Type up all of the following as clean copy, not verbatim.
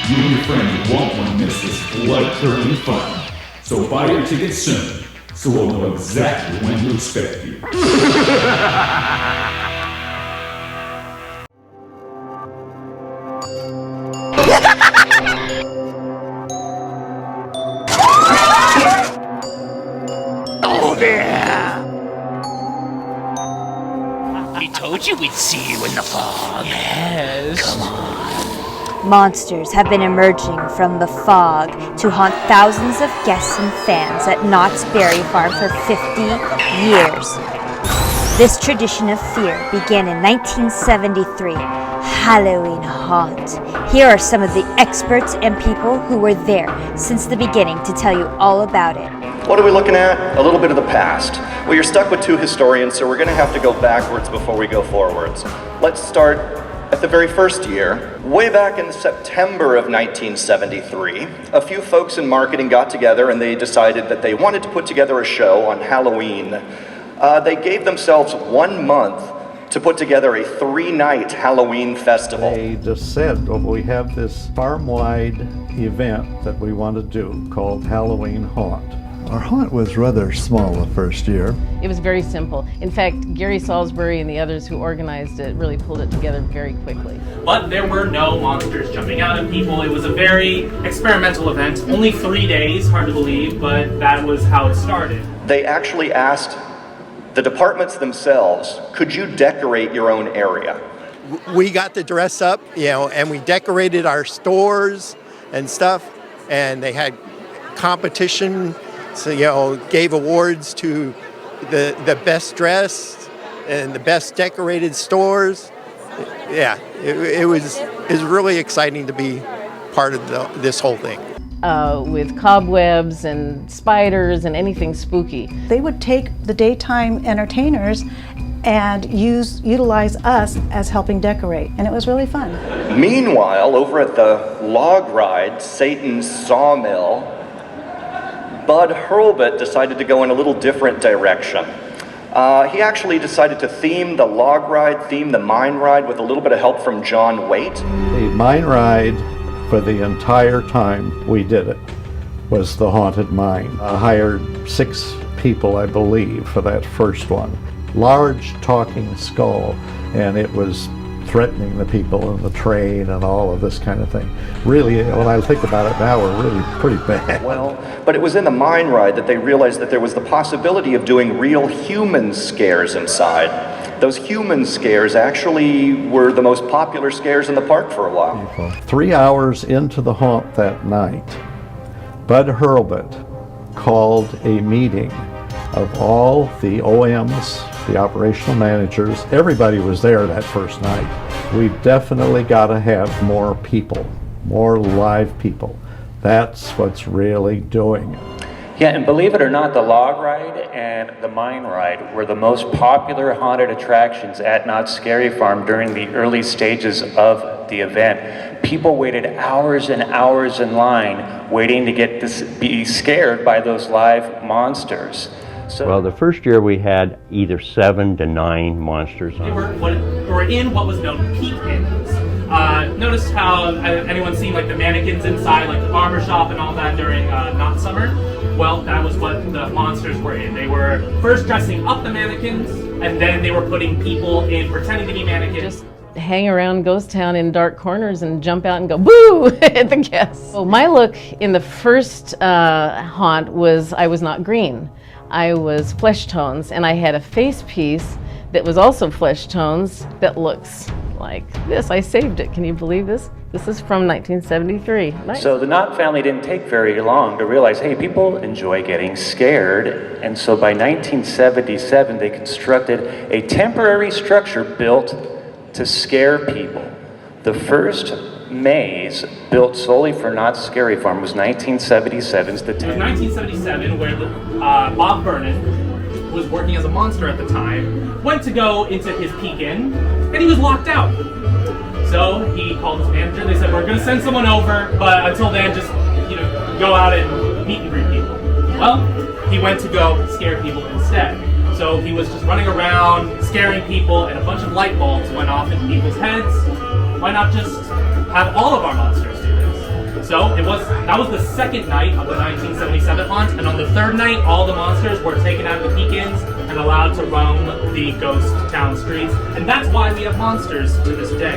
You and your friends won't want to miss this blood-curdling fun. So buy your tickets soon, so we'll know exactly when to expect you. Oh there! We told you we'd see you in the fog. Yes. Come on. Monsters have been emerging from the fog to haunt thousands of guests and fans at Knott's Berry Farm for 50 years. This tradition of fear began in 1973, Halloween Haunt. Here are some of the experts and people who were there since the beginning to tell you all about it. What are we looking at? A little bit of the past. Well, you're stuck with two historians, so we're going to have to go backwards before we go forwards. Let's start at the very first year. Way back in September of 1973, a few folks in marketing got together and they decided that they wanted to put together a show on Halloween. They gave themselves 1 month to put together a 3-night Halloween festival. They just said, well, we have this farm-wide event that we want to do called Halloween Haunt. Our haunt was rather small the first year. It was very simple. In fact, Gary Salisbury and the others who organized it really pulled it together very quickly. But there were no monsters jumping out at people. It was a very experimental event. Only 3 days, hard to believe, but that was how it started. They actually asked the departments themselves, could you decorate your own area? We got to dress up, and we decorated our stores and stuff, and they had competition. So, gave awards to the best dressed and the best decorated stores. Yeah, it was really exciting to be part of this whole thing. With cobwebs and spiders and anything spooky. They would take the daytime entertainers and utilize us as helping decorate, and it was really fun. Meanwhile, over at the log ride, Satan's Sawmill, Bud Hurlbut decided to go in a little different direction. He actually decided to theme the log ride, theme the mine ride with a little bit of help from John Waite. The mine ride for the entire time we did it was the haunted mine. I hired 6 people, I believe, for that first one. Large talking skull, and it was threatening the people in the train and all of this kind of thing. Really, when I think about it now, we're really pretty bad. Well, but it was in the mine ride that they realized that there was the possibility of doing real human scares inside. Those human scares actually were the most popular scares in the park for a while. 3 hours into the haunt that night, Bud Hurlbut called a meeting of all the OMs, the operational managers. Everybody was there that first night. We definitely got to have more people, more live people. That's what's really doing it. Yeah, and believe it or not, the log ride and the mine ride were the most popular haunted attractions at Knott's Scary Farm during the early stages of the event. People waited hours and hours in line waiting to be scared by those live monsters. Well, the first year we had either 7 to 9 monsters on. They were in what was known as peek pins. Notice how anyone seen like the mannequins inside, like the barber shop and all that during Knott Summer? Well, that was what the monsters were in. They were first dressing up the mannequins, and then they were putting people in pretending to be mannequins. Just hang around ghost town in dark corners and jump out and go boo at the guests. So my look in the first haunt was I was not green. I was flesh tones, and I had a face piece that was also flesh tones that looks like this. I saved it. Can you believe this? This is from 1973. Nice. So the Knott family didn't take very long to realize, hey, people enjoy getting scared. And so by 1977, they constructed a temporary structure built to scare people. The first maze built solely for Knott's Scary Farm was 1977's the It was 1977 where Bob Vernon, who was working as a monster at the time, went to go into his peek-in, and he was locked out. So he called his manager. They said, we're going to send someone over, but until then, just go out and meet and greet people. Well, he went to go scare people instead. So he was just running around, scaring people, and a bunch of light bulbs went off in people's heads. Why not just have all of our monsters do this? So that was the second night of the 1977 haunt, and on the third night, all the monsters were taken out of the Peekins and allowed to roam the ghost town streets, and that's why we have monsters to this day.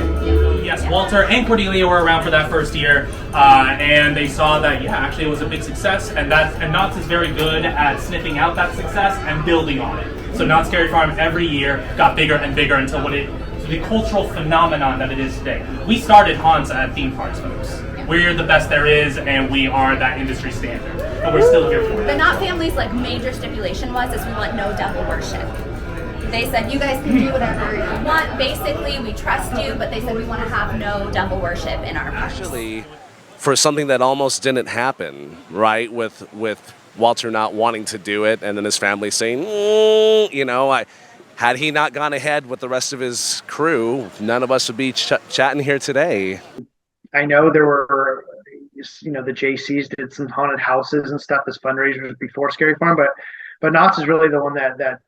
Yes, Walter and Cordelia were around for that first year, and they saw that actually it was a big success, and Knott's is very good at sniffing out that success and building on it. So Knott's Scary Farm every year got bigger and bigger until the cultural phenomenon that it is today. We started haunts at theme parks, folks. We're the best there is, and we are that industry standard, and we're still here for it. The Knott family's major stipulation was we want no devil worship. They said you guys can do whatever you want. Basically, we trust you, but they said we want to have no devil worship in our parks. Actually, for something that almost didn't happen, right? With Walter not wanting to do it, and then his family saying, had he not gone ahead with the rest of his crew, none of us would be chatting here today. I know there were, the JCs did some haunted houses and stuff as fundraisers before Scary Farm, but Knott's is really the one that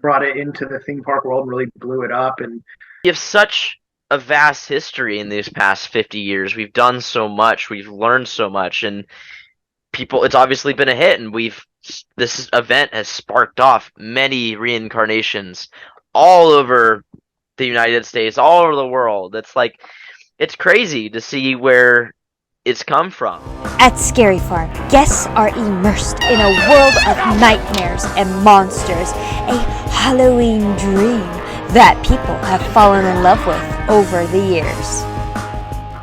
brought it into the theme park world and really blew it up. And we have such a vast history in these past 50 years. We've done so much, we've learned so much, and it's obviously been a hit, and this event has sparked off many reincarnations all over the United States, all over the world. It's crazy to see where it's come from. At Scary Farm, guests are immersed in a world of nightmares and monsters, a Halloween dream that people have fallen in love with over the years.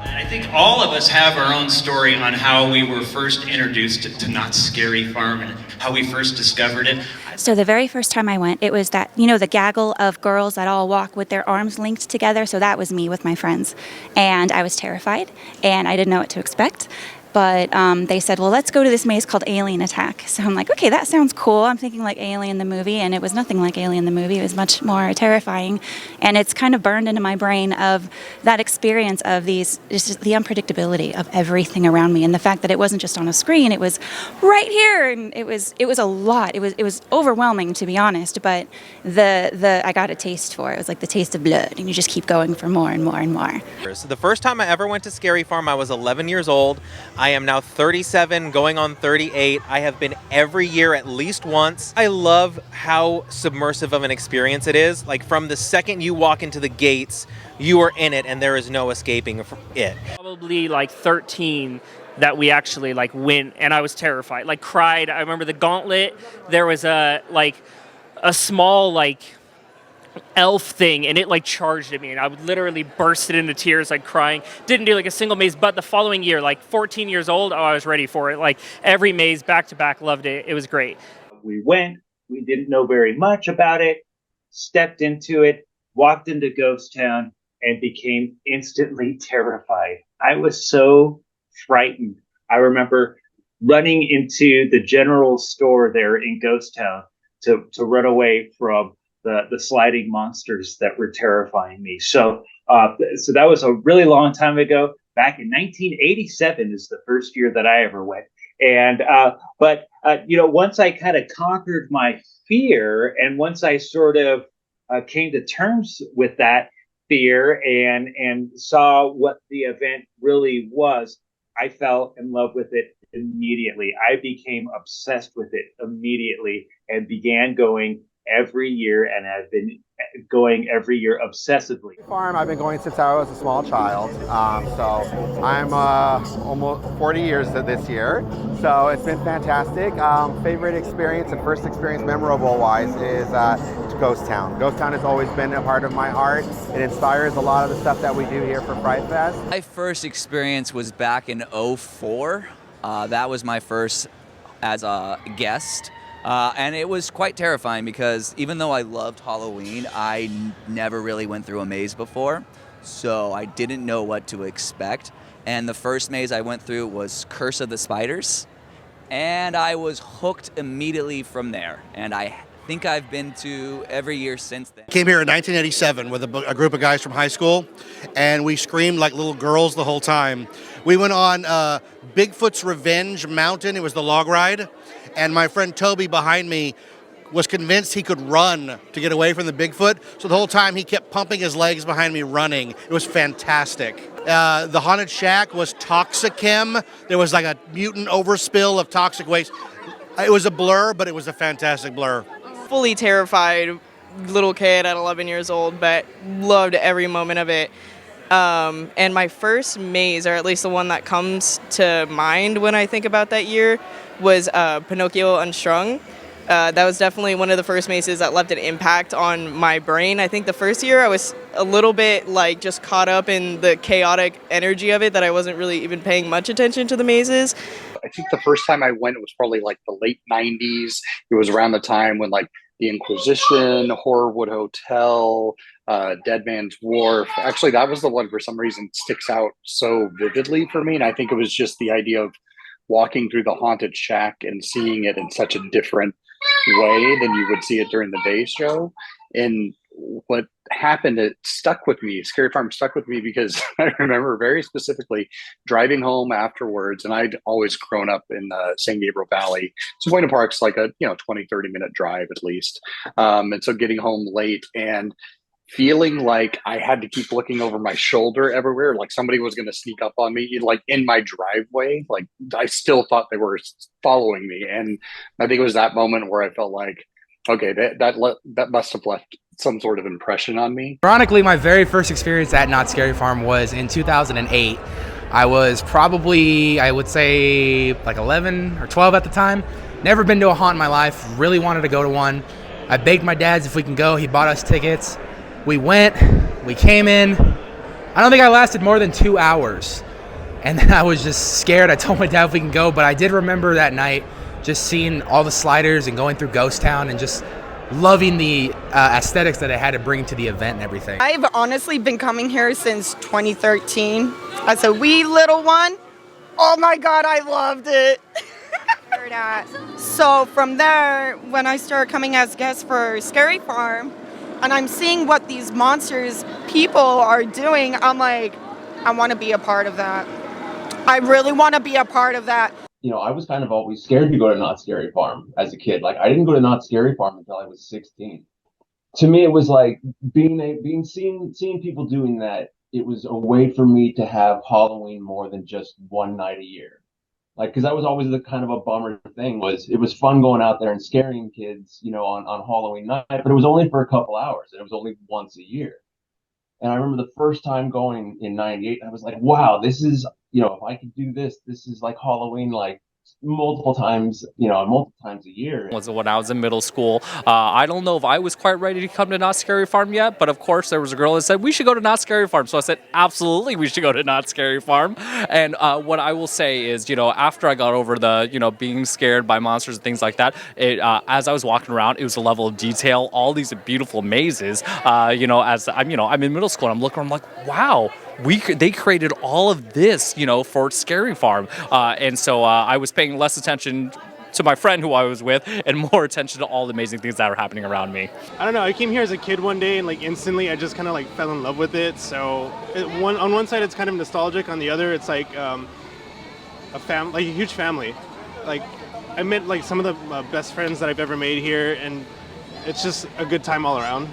I think all of us have our own story on how we were first introduced to Knott's Scary Farm and how we first discovered it. So the very first time I went, it was that, the gaggle of girls that all walk with their arms linked together. So that was me with my friends. And I was terrified, and I didn't know what to expect. But they said, well, let's go to this maze called Alien Attack. So I'm like, okay, that sounds cool. I'm thinking like Alien the movie, and it was nothing like Alien the movie. It was much more terrifying. And it's kind of burned into my brain of that experience of just the unpredictability of everything around me, and the fact that it wasn't just on a screen, it was right here, and it was a lot. It was overwhelming, to be honest, but I got a taste for it. It was like the taste of blood, and you just keep going for more and more and more. So the first time I ever went to Scary Farm, I was 11 years old. I am now 37, going on 38. I have been every year at least once. I love how submersive of an experience it is. Like, from the second you walk into the gates, you are in it and there is no escaping it. Probably 13 that we actually went, and I was terrified. Cried. I remember the gauntlet. There was a small elf thing, and it charged at me, and I would literally bursted into tears, crying. Didn't do a single maze, but the following year, 14 years old, I was ready for it. Every maze back to back, loved it. It was great. We went, we didn't know very much about it, stepped into it, walked into Ghost Town, and became instantly terrified. I was so frightened. I remember running into the general store there in Ghost Town to run away from the sliding monsters that were terrifying me. So that was a really long time ago. Back in 1987 is the first year that I ever went. And but once I kind of conquered my fear, and once I sort of came to terms with that fear and saw what the event really was, I fell in love with it immediately. I became obsessed with it immediately and began going every year, and have been going every year obsessively. Farm, I've been going since I was a small child, so I'm almost 40 years this year, so it's been fantastic. Favorite experience and first experience memorable-wise is Ghost Town. Ghost Town has always been a part of my heart. It inspires a lot of the stuff that we do here for Fright Fest. My first experience was back in '04. That was my first as a guest. And it was quite terrifying because even though I loved Halloween, I never really went through a maze before, so I didn't know what to expect. And the first maze I went through was Curse of the Spiders, and I was hooked immediately from there. And I think I've been to every year since then. Came here in 1987 with a group of guys from high school, and we screamed like little girls the whole time. We went on Bigfoot's Revenge Mountain. It was the log ride. And my friend Toby behind me was convinced he could run to get away from the Bigfoot. So the whole time he kept pumping his legs behind me running. It was fantastic. The haunted shack was Toxichem. There was like a mutant overspill of toxic waste. It was a blur, but it was a fantastic blur. Fully terrified little kid at 11 years old, but loved every moment of it. And my first maze, or at least the one that comes to mind when I think about that year, was Pinocchio Unstrung. That was definitely one of the first mazes that left an impact on my brain. I think the first year I was a little bit like just caught up in the chaotic energy of it that I wasn't really even paying much attention to the mazes. I think the first time I went, it was probably like the late 90s. It was around the time when like the Inquisition, Horrorwood Hotel, Dead Man's Wharf. Actually, that was the one for some reason sticks out so vividly for me. And I think it was just the idea of walking through the haunted shack and seeing it in such a different way than you would see it during the day show. And what happened, it stuck with me. Scary Farm stuck with me because I remember very specifically driving home afterwards, and I'd always grown up in San Gabriel Valley. So Buena Park's like a 20, 30-minute drive at least. And so getting home late and feeling like I had to keep looking over my shoulder everywhere, like somebody was going to sneak up on me, like in my driveway. Like I still thought they were following me. And I think it was that moment where I felt like, okay, that must have left some sort of impression on me. Ironically, my very first experience at Knott Scary Farm was in 2008. I was probably, I would say, like 11 or 12 at the time. Never been to a haunt in my life. Really wanted to go to one. I begged my dad if we can go. He bought us tickets. We went. We came in. I don't think I lasted more than 2 hours. And then I was just scared. I told my dad if we can go, but I did remember that night just seeing all the sliders and going through Ghost Town and just loving the aesthetics that I had to bring to the event and everything. I've honestly been coming here since 2013 as a wee little one. Oh my God, I loved it. So from there, when I started coming as guest for Scary Farm, and I'm seeing what these monsters people are doing, I'm like, I want to be a part of that. I really want to be a part of that. I was kind of always scared to go to Knott Scary Farm as a kid. Like I didn't go to Knott Scary Farm until I was 16. To me, it was like seeing people doing that. It was a way for me to have Halloween more than just one night a year. Like, because that was always the kind of a bummer thing. It was fun going out there and scaring kids, on Halloween night, but it was only for a couple hours, and it was only once a year. And I remember the first time going in '98, I was like, wow, this is, if I could do this, this is like Halloween, like multiple times a year. Was when I was in middle school. I don't know if I was quite ready to come to Knott Scary Farm yet, but of course there was a girl that said we should go to Knott Scary Farm. So I said absolutely we should go to Knott Scary Farm. And what I will say is, after I got over the being scared by monsters and things like that, as I was walking around, it was a level of detail, all these beautiful mazes. As I'm in middle school, and I'm looking, I'm like, wow. They created all of this, for Scary Farm. And so I was paying less attention to my friend who I was with and more attention to all the amazing things that are happening around me. I don't know. I came here as a kid one day and instantly I just kind of fell in love with it. So on one side it's kind of nostalgic. On the other it's like a huge family. Like I met some of the best friends that I've ever made here, and it's just a good time all around.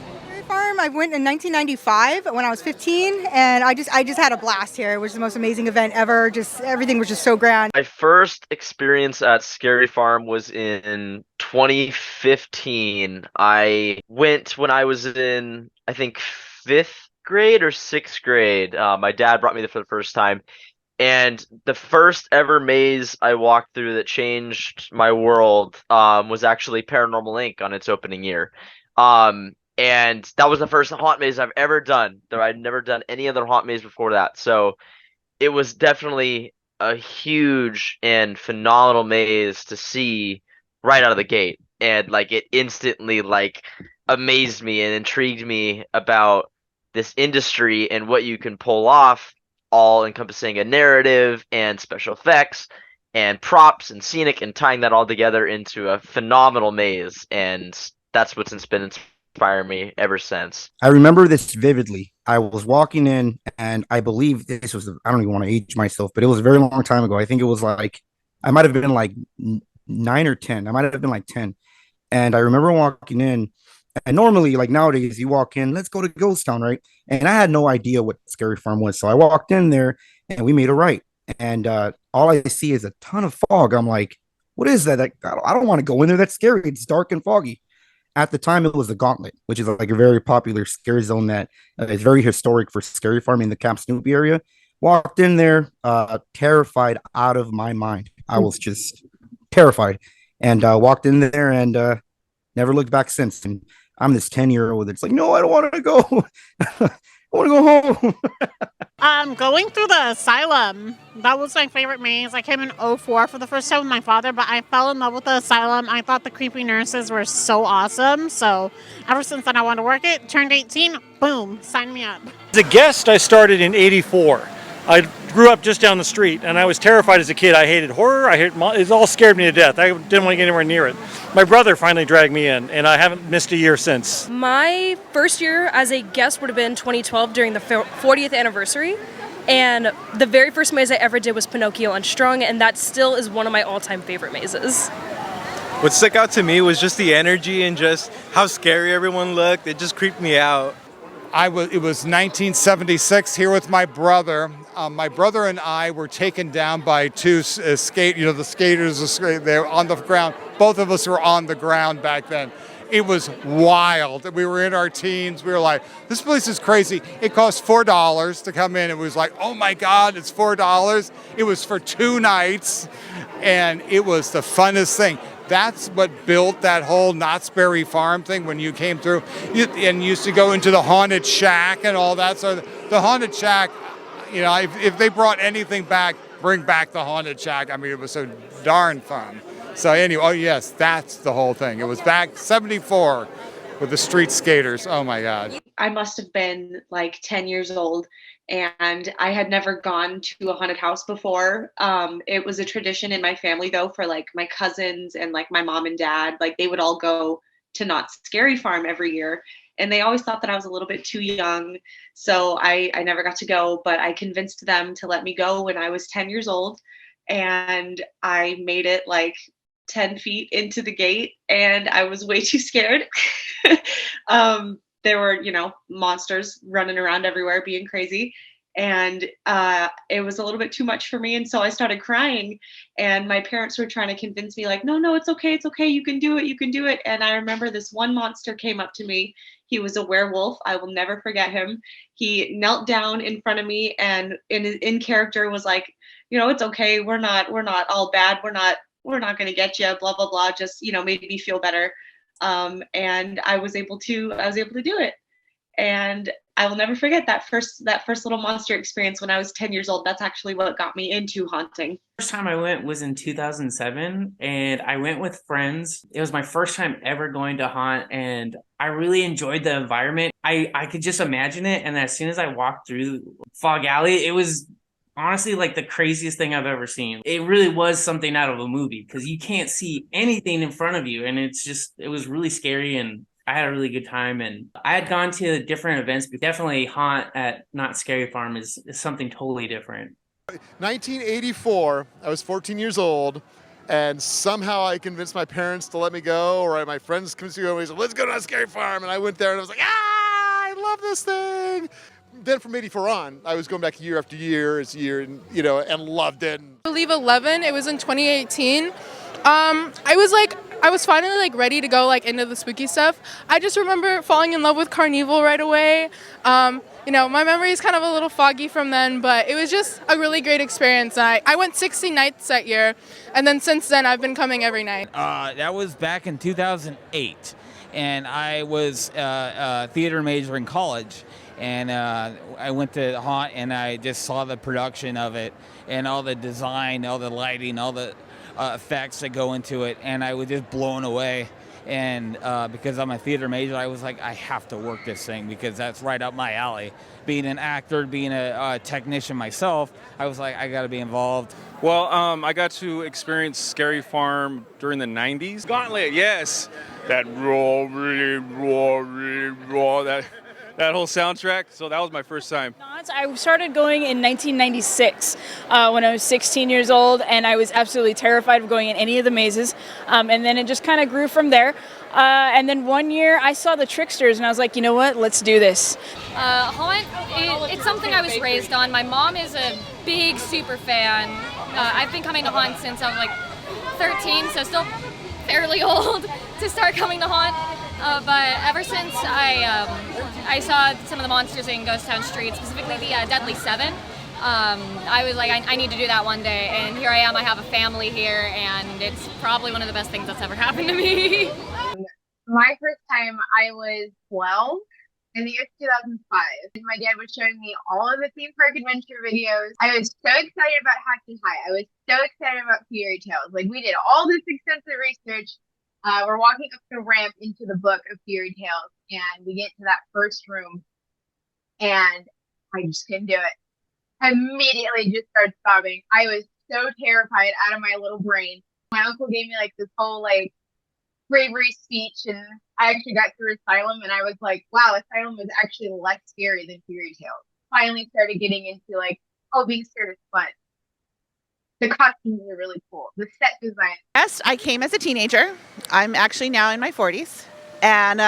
Farm. I went in 1995 when I was 15, and I just had a blast here. It was the most amazing event ever. Just everything was just so grand. My first experience at Scary Farm was in 2015. I went when I was in, I think, 5th grade or 6th grade. My dad brought me there for the first time. And the first ever maze I walked through that changed my world was actually Paranormal Inc. on its opening year. And that was the first haunt maze I've ever done. I'd never done any other haunt maze before that. So it was definitely a huge and phenomenal maze to see right out of the gate. And it instantly amazed me and intrigued me about this industry and what you can pull off, all encompassing a narrative and special effects and props and scenic, and tying that all together into a phenomenal maze. And that's what's been inspire me ever since. I remember this vividly. I was walking in, and I believe this was, I don't even want to age myself, but it was a very long time ago. I think it was I might have been 9 or 10. I might have been 10. And I remember walking in, and normally, like nowadays, you walk in, let's go to Ghost Town, right? And I had no idea what Scary Farm was. So I walked in there and we made a right. And all I see is a ton of fog. I'm like, what is that? Like, I don't want to go in there. That's scary. It's dark and foggy. At the time, it was the Gauntlet, which is like a very popular scary zone that is very historic for Scary Farm in the Camp Snoopy area. Walked in there, terrified out of my mind. I was just terrified, and walked in there and never looked back since. And I'm this 10-year-old that's like, no, I don't want to go. I want to go home. Going through the asylum, that was my favorite maze. I came in '04 for the first time with my father, but I fell in love with the asylum. I thought the creepy nurses were so awesome. So ever since then, I wanted to work it. Turned 18, boom, sign me up. As a guest, I started in '84. I grew up just down the street, and I was terrified as a kid. I hated horror. It all scared me to death. I didn't want to get anywhere near it. My brother finally dragged me in, and I haven't missed a year since. My first year as a guest would have been 2012 during the 40th anniversary. And the very first maze I ever did was Pinocchio Unstrung, and that still is one of my all-time favorite mazes. What stuck out to me was just the energy and just how scary everyone looked. It just creeped me out. It was 1976 here with my brother. My brother and I were taken down by two the skaters, they're on the ground. Both of us were on the ground back then. It was wild. We were in our teens. We were like, this place is crazy. It cost $4 to come in. It was like, oh my God, it's $4. It was for 2 nights, and it was the funnest thing. That's what built that whole Knott's Berry Farm thing when you came through. And used to go into the Haunted Shack and all that. So the Haunted Shack, if they brought anything back, bring back the Haunted Shack. I mean, it was so darn fun. So anyway, oh yes, that's the whole thing. It was back 74 with the street skaters. Oh my God. I must have been like 10 years old, and I had never gone to a haunted house before. It was a tradition in my family though, for like my cousins and like my mom and dad, like they would all go to Knott's Scary Farm every year. And they always thought that I was a little bit too young. So I never got to go, but I convinced them to let me go when I was 10 years old. And I made it like 10 feet into the gate, and I was way too scared. There were, monsters running around everywhere being crazy. And it was a little bit too much for me. And so I started crying, and my parents were trying to convince me like, no, it's okay. It's okay. You can do it. You can do it. And I remember this one monster came up to me. He was a werewolf. I will never forget him. He knelt down in front of me, and in character was like, it's okay. We're not all bad. We're not going to get you, blah, blah, blah. Just, made me feel better. And I was able to do it. And I will never forget that first little monster experience when I was 10 years old. That's actually what got me into haunting. First time I went was in 2007, and I went with friends. It was my first time ever going to haunt, and I really enjoyed the environment. I could just imagine it. And as soon as I walked through Fog Alley, it was honestly like the craziest thing I've ever seen. It really was something out of a movie, because you can't see anything in front of you, and it was really scary, and I had a really good time. And I had gone to different events, but definitely haunt at Knott's Scary Farm is something totally different. 1984, I was 14 years old, and somehow I convinced my parents to let me go, or my friends convinced me to go, and they said, let's go to Knott's Scary Farm. And I went there and I was like, I love this thing. Then from 84 on, I was going back year after year, and loved it. I believe 11, it was in 2018. I was finally ready to go into the spooky stuff. I just remember falling in love with Carnival right away. My memory is kind of a little foggy from then, but it was just a really great experience. I went 60 nights that year, and then since then I've been coming every night. That was back in 2008, and I was a theater major in college. And I went to haunt, and I just saw the production of it and all the design, all the lighting, all the effects that go into it, and I was just blown away. And because I'm a theater major, I was like, I have to work this thing, because that's right up my alley. Being an actor, being a technician myself, I was like, I got to be involved. Well, I got to experience Scary Farm during the 90s. Gauntlet, yes. That raw, that whole soundtrack. So that was my first time. I started going in 1996 when I was 16 years old, and I was absolutely terrified of going in any of the mazes. And then it just kind of grew from there. And then one year I saw the Tricksters and I was like, you know what, let's do this. Haunt, it's something I was raised on. My mom is a big super fan. I've been coming to Haunt since I was like 13, so still fairly old to start coming to Haunt. But ever since I saw some of the monsters in Ghost Town Street, specifically the Deadly Seven, I was like, I need to do that one day. And here I am, I have a family here, and it's probably one of the best things that's ever happened to me. My first time I was 12 in the year 2005. My dad was showing me all of the theme park adventure videos. I was so excited about Hackney High. I was so excited about fairy tales. Like, we did all this extensive research. We're walking up the ramp into the book of fairy tales, and we get to that first room, and I just couldn't do it. I immediately just started sobbing. I was so terrified out of my little brain. My uncle gave me like this whole like bravery speech, and I actually got through Asylum, and I was like, wow, Asylum is actually less scary than fairy tales. Finally started getting into like, oh, being scared is fun. The costumes are really cool. The set design. Yes, I came as a teenager. I'm actually now in my 40s. And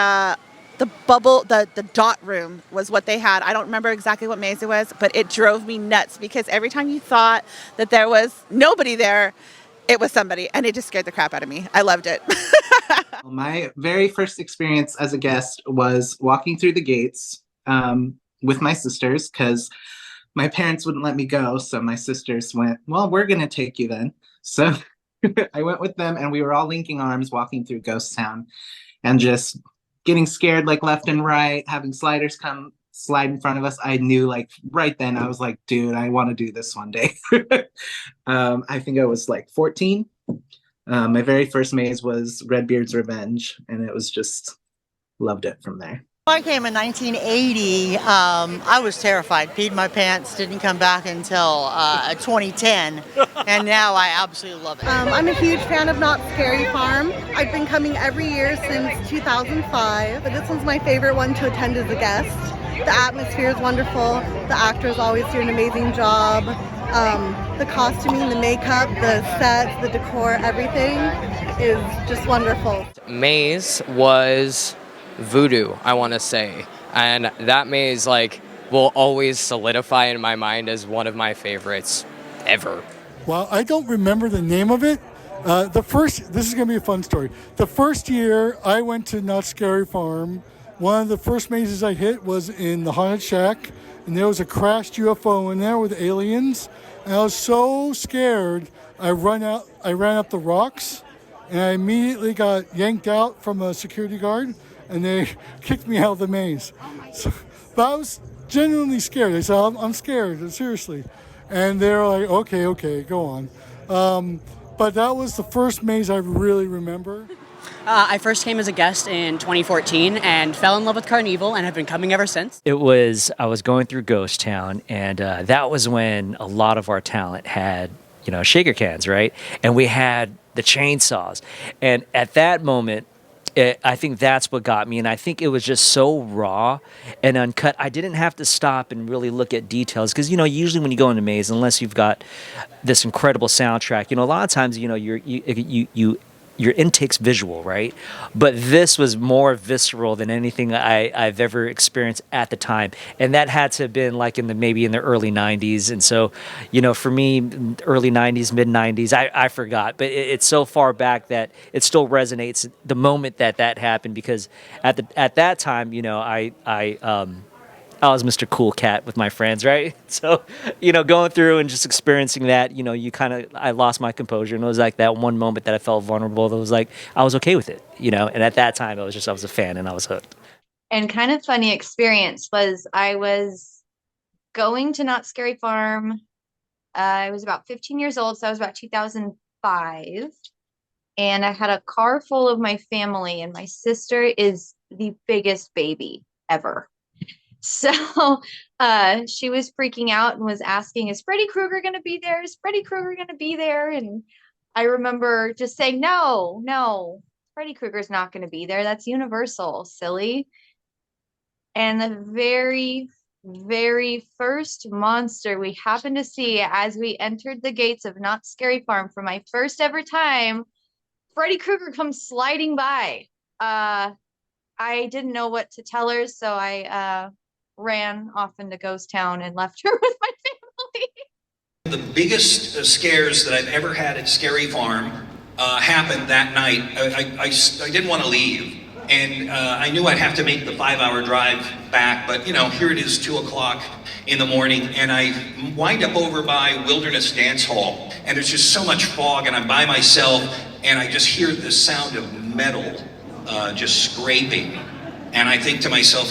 the dot room was what they had. I don't remember exactly what maze it was, but it drove me nuts because every time you thought that there was nobody there, it was somebody, and it just scared the crap out of me. I loved it. My very first experience as a guest was walking through the gates with my sisters because my parents wouldn't let me go. So my sisters went, well, we're going to take you then. So I went with them, and we were all linking arms walking through Ghost Town and just getting scared like left and right, having sliders come slide in front of us. I knew like right then, I was like, dude, I want to do this one day. I think I was like 14. My very first maze was Redbeard's Revenge, and it was just loved it from there. I came in 1980. I was terrified, peed my pants, didn't come back until 2010, and now I absolutely love it. I'm a huge fan of Knott's Scary Farm. I've been coming every year since 2005, but this one's my favorite one to attend as a guest. The atmosphere is wonderful. The actors always do an amazing job. The costuming, the makeup, the sets, the decor, everything is just wonderful. Maze was voodoo, I want to say, and that maze like will always solidify in my mind as one of my favorites ever. Well, I don't remember the name of it. This is going to be a fun story. The first year I went to Knott's Scary Farm, one of the first mazes I hit was in the Haunted Shack, and there was a crashed UFO in there with aliens, and I was so scared I ran up the rocks, and I immediately got yanked out from a security guard, and they kicked me out of the maze. So, but I was genuinely scared. They said, I'm scared, seriously. And they're like, okay, go on. But that was the first maze I really remember. I first came as a guest in 2014 and fell in love with Carnival and have been coming ever since. I was going through Ghost Town, and that was when a lot of our talent had, shaker cans, right? And we had the chainsaws. And at that moment, I think that's what got me, and I think it was just so raw and uncut. I didn't have to stop and really look at details because usually when you go into maze, unless you've got this incredible soundtrack, a lot of times your intake's visual, right? But this was more visceral than anything I've ever experienced at the time, and that had to have been like maybe in the early '90s. And so, for me, early '90s, mid '90s, I forgot, but it's so far back that it still resonates the moment that happened because at that time, I was Mr. Cool Cat with my friends, right? So, going through and just experiencing that, I lost my composure, and it was like that one moment that I felt vulnerable that was like, I was okay with it, and at that time I was a fan and I was hooked. And kind of funny experience was I was going to Knott's Scary Farm. I was about 15 years old, so I was about 2005. And I had a car full of my family, and my sister is the biggest baby ever. So she was freaking out and was asking, is Freddy Krueger going to be there? Is Freddy Krueger going to be there? And I remember just saying, no, Freddy Krueger's not going to be there. That's Universal, silly. And the very, very first monster we happened to see as we entered the gates of Knott's Scary Farm for my first ever time, Freddy Krueger comes sliding by. I didn't know what to tell her, so I ran off into Ghost Town and left her with my family. The biggest scares that I've ever had at Scary Farm happened that night. I didn't want to leave, and I knew I'd have to make the 5-hour drive back, but you know, here it is, 2 o'clock in the morning, and I wind up over by Wilderness Dance Hall, and there's just so much fog, and I'm by myself, and I just hear the sound of metal just scraping, and I think to myself,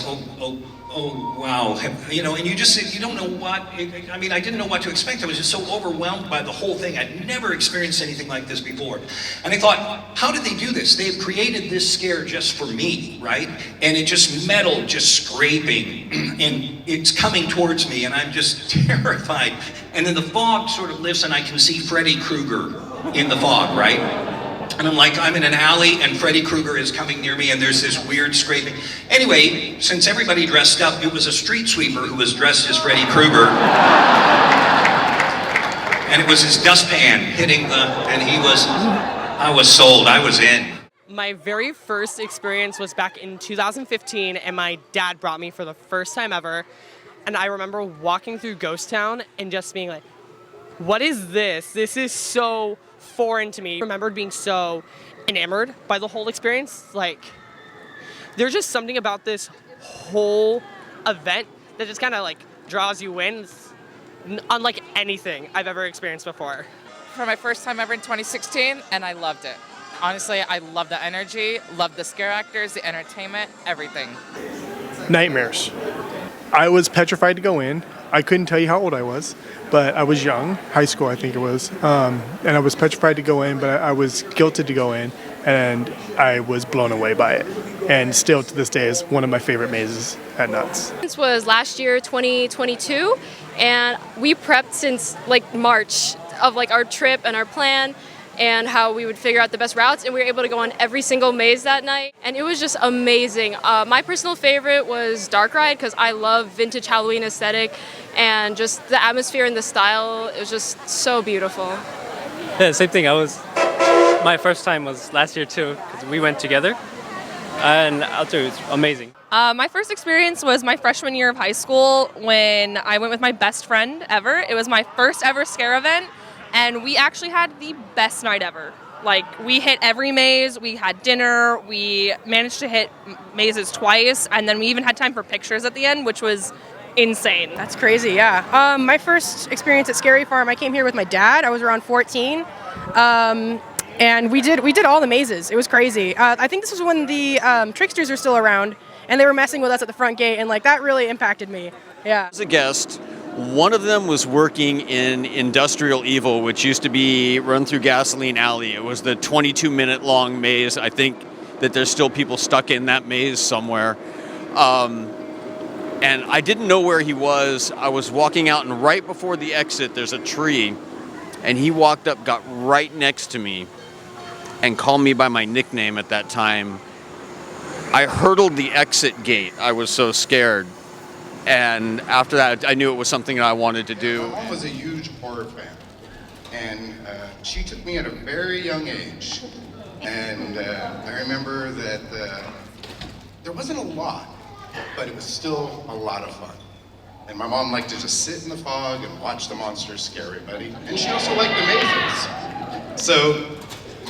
oh wow, you know, and you don't know what, I mean, I didn't know what to expect. I was just so overwhelmed by the whole thing. I'd never experienced anything like this before. And I thought, how did they do this? They've created this scare just for me, right? And it just metal, just scraping, and it's coming towards me, and I'm just terrified. And then the fog sort of lifts, and I can see Freddy Krueger in the fog, right? And I'm like, I'm in an alley and Freddy Krueger is coming near me and there's this weird scraping. Anyway, since everybody dressed up, it was a street sweeper who was dressed as Freddy Krueger. And it was his dustpan hitting and I was sold, I was in. My very first experience was back in 2015 and my dad brought me for the first time ever. And I remember walking through Ghost Town and just being like, what is this? This is so foreign to me. I remembered being so enamored by the whole experience. Like, there's just something about this whole event that just kind of like draws you in. It's unlike anything I've ever experienced before. For my first time ever in 2016, and I loved it. Honestly, I love the energy, love the scare actors, the entertainment, everything. Nightmares. I was petrified to go in. I couldn't tell you how old I was, but I was young, high school I think it was, and I was petrified to go in, but I was guilted to go in, and I was blown away by it. And still to this day is one of my favorite mazes at Knott's. This was last year, 2022, and we prepped since like March of like our trip and our plan and how we would figure out the best routes, and we were able to go on every single maze that night, and it was just amazing. My personal favorite was Dark Ride because I love vintage Halloween aesthetic and just the atmosphere and the style. It was just so beautiful. Yeah, same thing. My first time was last year too because we went together, and I'll tell you, it's amazing. My first experience was my freshman year of high school when I went with my best friend ever. It was my first ever scare event. And we actually had the best night ever. Like, we hit every maze, we had dinner, we managed to hit mazes twice, and then we even had time for pictures at the end, which was insane. That's crazy, yeah. My first experience at Scary Farm, I came here with my dad. I was around 14. And we did all the mazes. It was crazy. I think this was when the tricksters were still around, and they were messing with us at the front gate, and like that really impacted me. Yeah. As a guest, one of them was working in Industrial Evil, which used to be run through Gasoline Alley. It was the 22-minute long maze. I think that there's still people stuck in that maze somewhere. And I didn't know where he was. I was walking out, and right before the exit, there's a tree. And he walked up, got right next to me, and called me by my nickname at that time. I hurdled the exit gate. I was so scared. And after that, I knew it was something that I wanted to do. My mom was a huge horror fan, and she took me at a very young age. And I remember that there wasn't a lot, but it was still a lot of fun. And my mom liked to just sit in the fog and watch the monsters scare everybody. And she also liked the mazes. So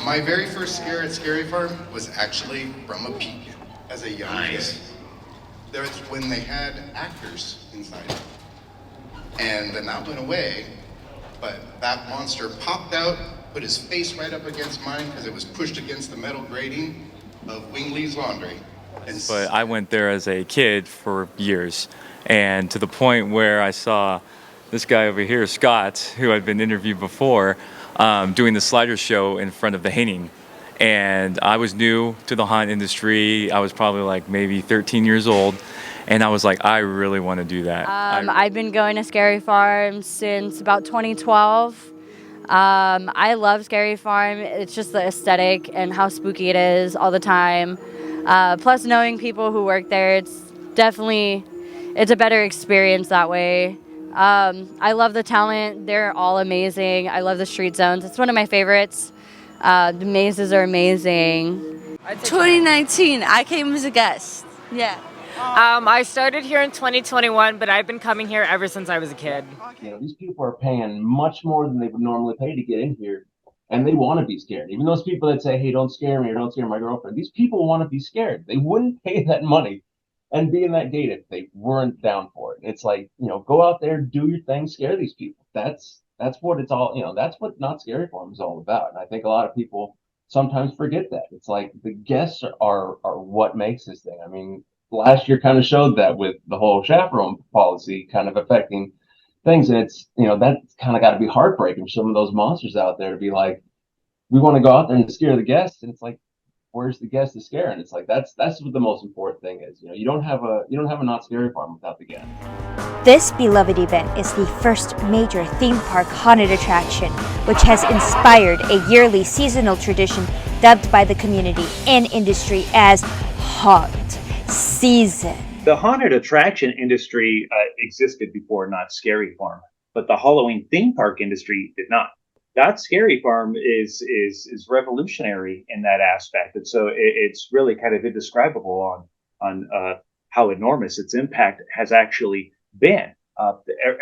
my very first scare at Scary Farm was actually from a peek as a young kid. That's when they had actors inside. And then that went away, but that monster popped out, put his face right up against mine because it was pushed against the metal grating of Wingley's Laundry. But I went there as a kid for years, and to the point where I saw this guy over here, Scott, who had been interviewed before, doing the slider show in front of the Haining. And I was new to the haunt industry. I was probably like maybe 13 years old. And I was like, I really want to do that. I've been going to Scary Farm since about 2012. I love Scary Farm. It's just the aesthetic and how spooky it is all the time. Plus knowing people who work there, it's a better experience that way. I love the talent. They're all amazing. I love the street zones. It's one of my favorites. The mazes are amazing. 2019. I came as a guest. Yeah. I started here in 2021, but I've been coming here ever since I was a kid. You know, these people are paying much more than they would normally pay to get in here, and they want to be scared. Even those people that say, "Hey, don't scare me," or "Don't scare my girlfriend," these people want to be scared. They wouldn't pay that money and be in that gate if they weren't down for it. It's like, you know, go out there, do your thing, scare these people. That's what it's all. You know, that's what Not Scary Farm is all about. And I think a lot of people sometimes forget that. It's like the guests are what makes this thing. I mean, last year kind of showed that with the whole chaperone policy kind of affecting things. And it's, you know, that's kind of got to be heartbreaking for some of those monsters out there to be like, we want to go out there and scare the guests. And it's like, where's the guest to scare? And it's like, that's what the most important thing is. You know, you don't have a Not Scary Farm without the guest. This beloved event is the first major theme park haunted attraction, which has inspired a yearly seasonal tradition dubbed by the community and industry as Haunt Season. The haunted attraction industry existed before Not Scary Farm, but the Halloween theme park industry did not. Not Scary Farm is revolutionary in that aspect, and so it's really kind of indescribable on how enormous its impact has actually been.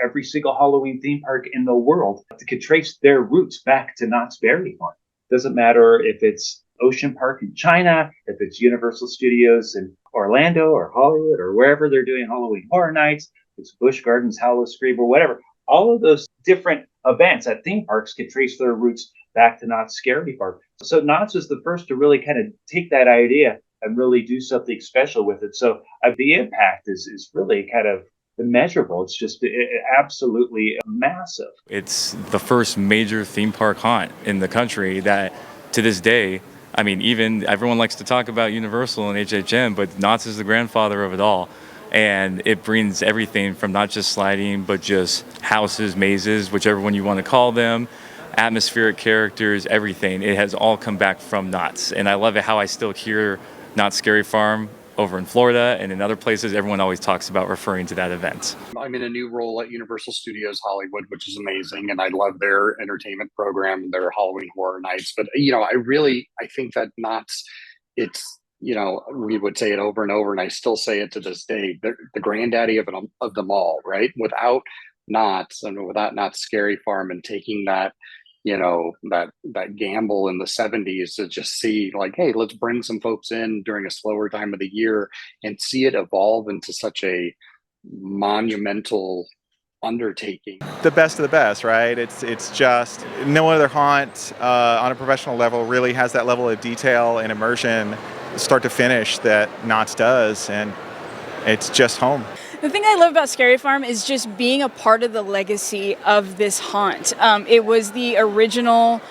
Every single Halloween theme park in the world could trace their roots back to Knott's Berry Farm. Doesn't matter if it's Ocean Park in China, if it's Universal Studios in Orlando or Hollywood or wherever they're doing Halloween Horror Nights, it's Busch Gardens, Hallow Scream, or whatever. All of those different events at theme parks can trace their roots back to Knott's Scary Farm. So Knott's was the first to really kind of take that idea and really do something special with it. So the impact is really kind of immeasurable. It's just absolutely massive. It's the first major theme park haunt in the country that, to this day, I mean, even everyone likes to talk about Universal and HHN, but Knott's is the grandfather of it all. And it brings everything from not just sliding, but just houses, mazes, whichever one you want to call them, atmospheric characters, everything. It has all come back from Knott's. And I love it how I still hear Not Scary Farm over in Florida and in other places. Everyone always talks about referring to that event. I'm in a new role at Universal Studios Hollywood, which is amazing. And I love their entertainment program and their Halloween Horror Nights. But, you know, I think that Knott's, it's, you know, we would say it over and over, and I still say it to this day, the granddaddy of them all, right? Without Knott's and without Not Scary Farm and taking that, you know, that gamble in the 70s to just see like, hey, let's bring some folks in during a slower time of the year and see it evolve into such a monumental undertaking. The best of the best, right? It's just no other haunt on a professional level really has that level of detail and immersion start to finish that Knott's does, and it's just home. The thing I love about Scary Farm is just being a part of the legacy of this haunt. It was the original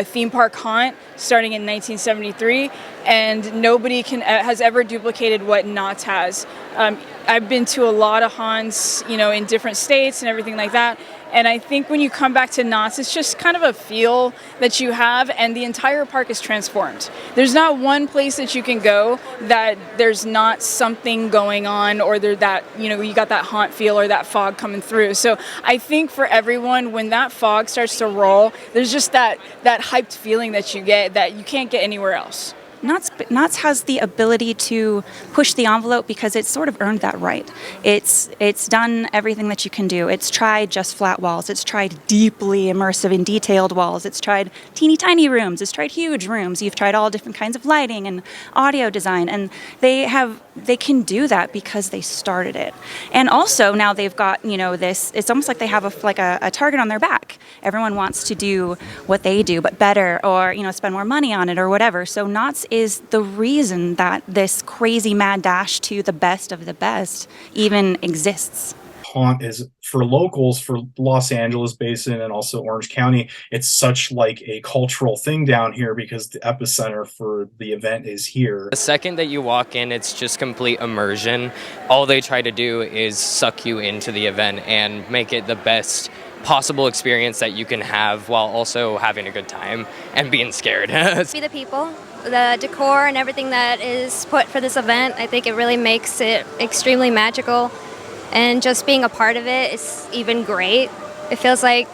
theme park haunt starting in 1973, and nobody has ever duplicated what Knott's has. I've been to a lot of haunts, you know, in different states and everything like that. And I think when you come back to Knott's, it's just kind of a feel that you have, and the entire park is transformed. There's not one place that you can go that there's not something going on, or that, you know, you got that haunt feel or that fog coming through. So I think for everyone, when that fog starts to roll, there's just that hyped feeling that you get that you can't get anywhere else. Knott's has the ability to push the envelope because it's sort of earned that right. It's done everything that you can do. It's tried just flat walls. It's tried deeply immersive and detailed walls. It's tried teeny tiny rooms. It's tried huge rooms. You've tried all different kinds of lighting and audio design, and they can do that because they started it. And also now they've got, you know, this. It's almost like they have a target on their back. Everyone wants to do what they do, but better, or, you know, spend more money on it or whatever. So Knott's is the reason that this crazy mad dash to the best of the best even exists. Haunt is, for locals, for Los Angeles Basin and also Orange County, it's such like a cultural thing down here because the epicenter for the event is here. The second that you walk in, it's just complete immersion. All they try to do is suck you into the event and make it the best possible experience that you can have while also having a good time and being scared. Be the people, the decor and everything that is put for this event, I think it really makes it extremely magical, and just being a part of it is even great. It feels like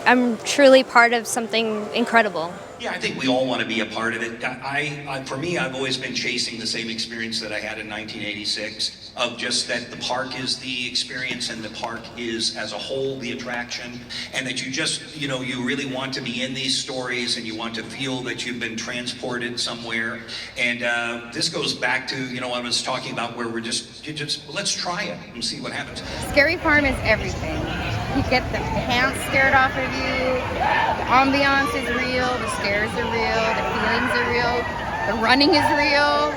I'm truly part of something incredible. Yeah, I think we all want to be a part of it. For me, I've always been chasing the same experience that I had in 1986, of just that the park is the experience and the park is, as a whole, the attraction, and that you just, you really want to be in these stories and you want to feel that you've been transported somewhere. And this goes back to, I was talking about where we're just let's try it and see what happens. Scary Farm is everything. You get the pants scared off of you, the ambiance is real, the scares are real, the feelings are real, the running is real.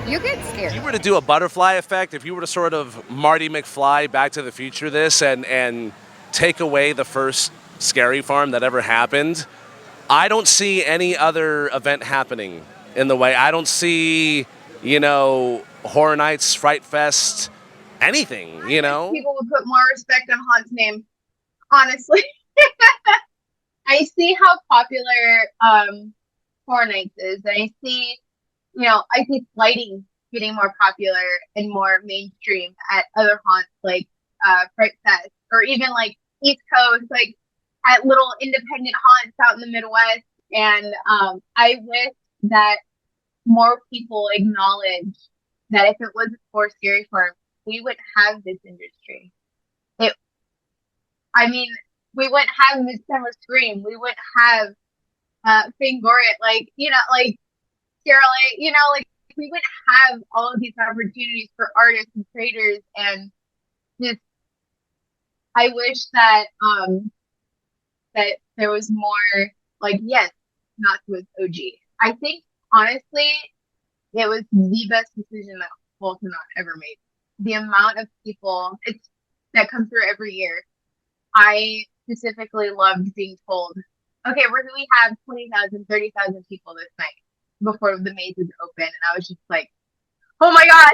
You get scared. If you were to do a butterfly effect, if you were to sort of Marty McFly Back to the Future this and take away the first Scary Farm that ever happened, I don't see any other event happening in the way. I don't see, Horror Nights, Fright Fest, anything, People would put more respect on Haunt's name, honestly. I see how popular Horror Nights is, and I see lighting getting more popular and more mainstream at other haunts like Fright Fest, or even like East Coast, like at little independent haunts out in the Midwest. And I wish that more people acknowledge that if it wasn't for Scary Farm, we wouldn't have this industry. We wouldn't have Midsummer Scream. We wouldn't have Fangoria, like Scarlet, we wouldn't have all of these opportunities for artists and creators. And just, I wish that that there was more, yes, Knott was OG. I think, honestly, it was the best decision that Walter Knott ever made. The amount of people that come through every year. I specifically loved being told, okay, we have 20,000, 30,000 people this night before the mazes open. And I was just like, oh my God.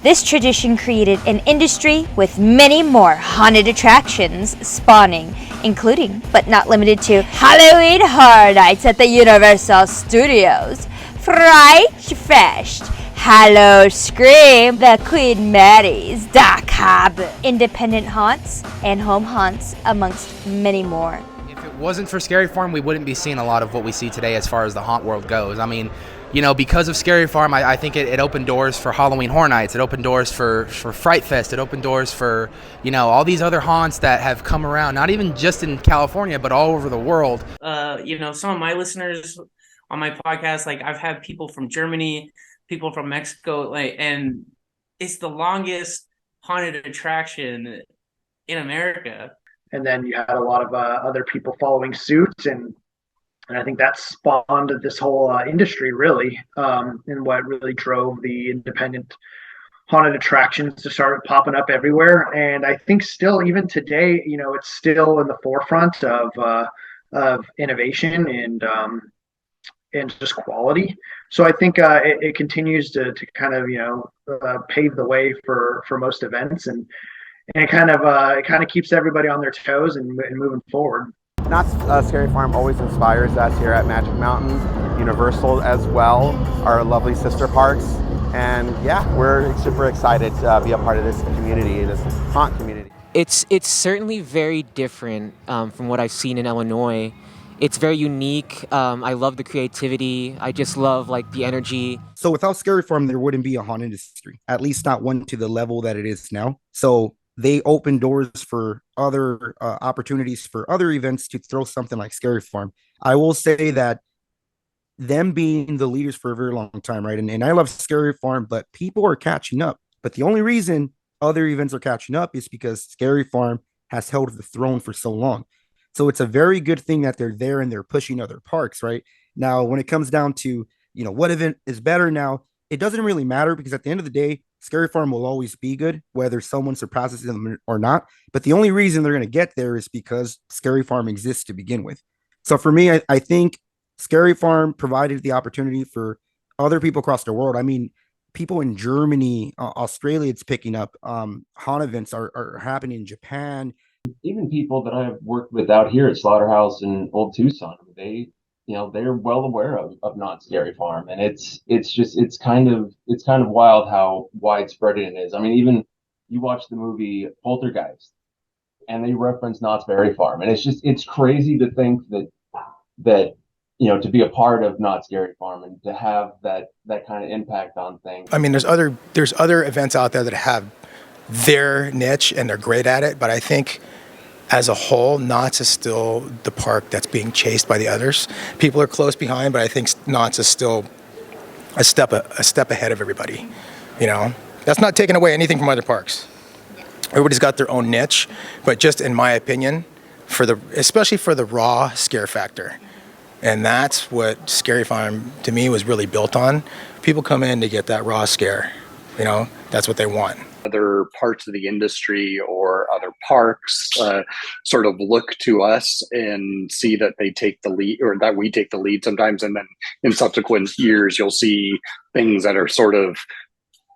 This tradition created an industry with many more haunted attractions spawning, including, but not limited to, Halloween Horror Nights at the Universal Studios, Fright Fest, Hallow Scream, the Queen Mary's, the Cabin, independent haunts, and home haunts, amongst many more. If it wasn't for Scary Farm, we wouldn't be seeing a lot of what we see today as far as the haunt world goes. I mean, because of Scary Farm, I think it opened doors for Halloween Horror Nights. It opened doors for Fright Fest. It opened doors for, all these other haunts that have come around, not even just in California, but all over the world. Some of my listeners on my podcast, I've had people from Germany, people from Mexico, and it's the longest haunted attraction in America. And then you had a lot of other people following suit, and I think that spawned this whole industry, really, and what really drove the independent haunted attractions to start popping up everywhere. And I think still, even today, it's still in the forefront of innovation and just quality. So I think it continues to kind of pave the way for most events, and it kind of keeps everybody on their toes and moving forward. Knott's Scary Farm always inspires us here at Magic Mountain, Universal as well, our lovely sister parks. And yeah, we're super excited to be a part of this community, this haunt community. It's certainly very different from what I've seen in Illinois. It's very unique. I love the creativity. I just love the energy. So without Scary Farm, there wouldn't be a haunt industry, at least not one to the level that it is now. So they open doors for other opportunities for other events to throw something like Scary Farm. I will say that them being the leaders for a very long time, right? And I love Scary Farm, but people are catching up. But the only reason other events are catching up is because Scary Farm has held the throne for so long. So it's a very good thing that they're there and they're pushing other parks, right? Now, when it comes down to, what event is better now, it doesn't really matter, because at the end of the day, Scary Farm will always be good, whether someone surpasses them or not. But the only reason they're going to get there is because Scary Farm exists to begin with. So for me, I think Scary Farm provided the opportunity for other people across the world. I mean, people in Germany, Australia, it's picking up. Haunt events are happening in Japan. Even people that I've worked with out here at Slaughterhouse in Old Tucson, they're well aware of Knott Scary Farm, and it's kind of wild how widespread it is. I mean, even you watch the movie Poltergeist, and they reference Knott's Berry Farm, and it's crazy to think that to be a part of Knott's Berry Farm and to have that kind of impact on things. I mean, there's other events out there that have their niche and they're great at it, but I think as a whole, Knott's is still the park that's being chased by the others. People are close behind, but I think Knott's is still a step ahead of everybody. That's not taking away anything from other parks. Everybody's got their own niche, but just in my opinion, especially for the raw scare factor, and that's what Scary Farm to me was really built on. People come in to get that raw scare. That's what they want. Other parts of the industry or other parks sort of look to us and see that they take the lead, or that we take the lead sometimes, and then in subsequent years you'll see things that are sort of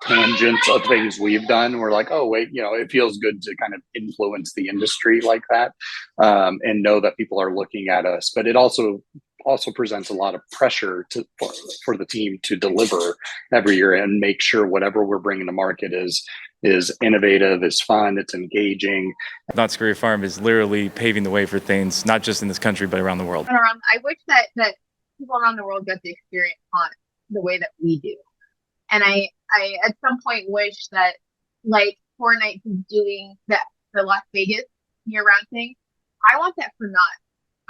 tangents of things we've done. We're like, oh wait, it feels good to kind of influence the industry like that, and know that people are looking at us. But it also presents a lot of pressure for the team to deliver every year and make sure whatever we're bringing to market is innovative, is fun, it's engaging. Knott's Scary Farm is literally paving the way for things, not just in this country, but around the world. I wish that people around the world got to experience haunt the way that we do. And I at some point wish that, like, Horror Nights is doing the Las Vegas year-round thing. I want that for Knott.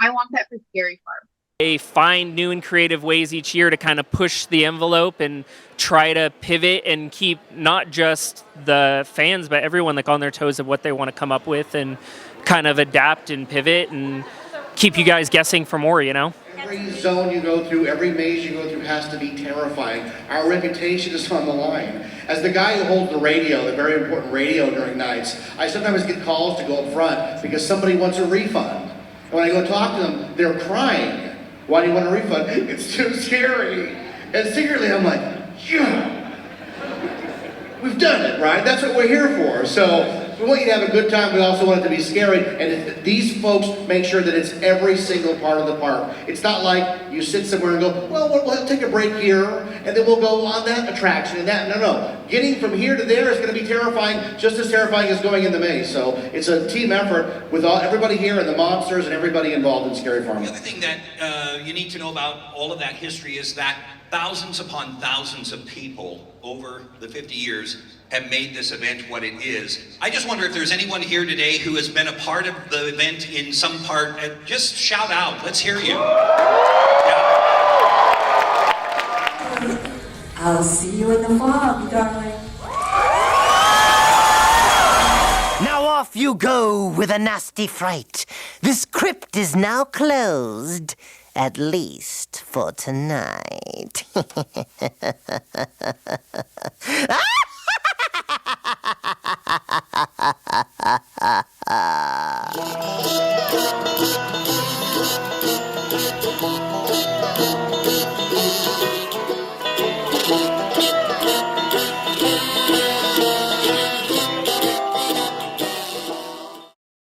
I want that for Scary Farm. They find new and creative ways each year to kind of push the envelope and try to pivot and keep not just the fans, but everyone on their toes of what they want to come up with, and kind of adapt and pivot and keep you guys guessing for more, Every zone you go through, every maze you go through has to be terrifying. Our reputation is on the line. As the guy who holds the radio, the very important radio during nights, I sometimes get calls to go up front because somebody wants a refund. And when I go talk to them, they're crying. Why do you want a refund? It's too scary. And secretly I'm like, yeah, we've done it, right? That's what we're here for. So we want you to have a good time. We also want it to be scary. And these folks make sure that it's every single part of the park. It's not like you sit somewhere and go, well, we'll take a break here, and then we'll go on that attraction and that. No. Getting from here to there is going to be terrifying, just as terrifying as going in the maze. So it's a team effort with everybody here and the monsters and everybody involved in Scary Farm. The other thing that you need to know about all of that history is that thousands upon thousands of people over the 50 years have made this event what it is. I just wonder if there's anyone here today who has been a part of the event in some part. Just shout out. Let's hear you. Yeah. I'll see you in the fog, darling. Now off you go with a nasty fright. This crypt is now closed. At least for tonight.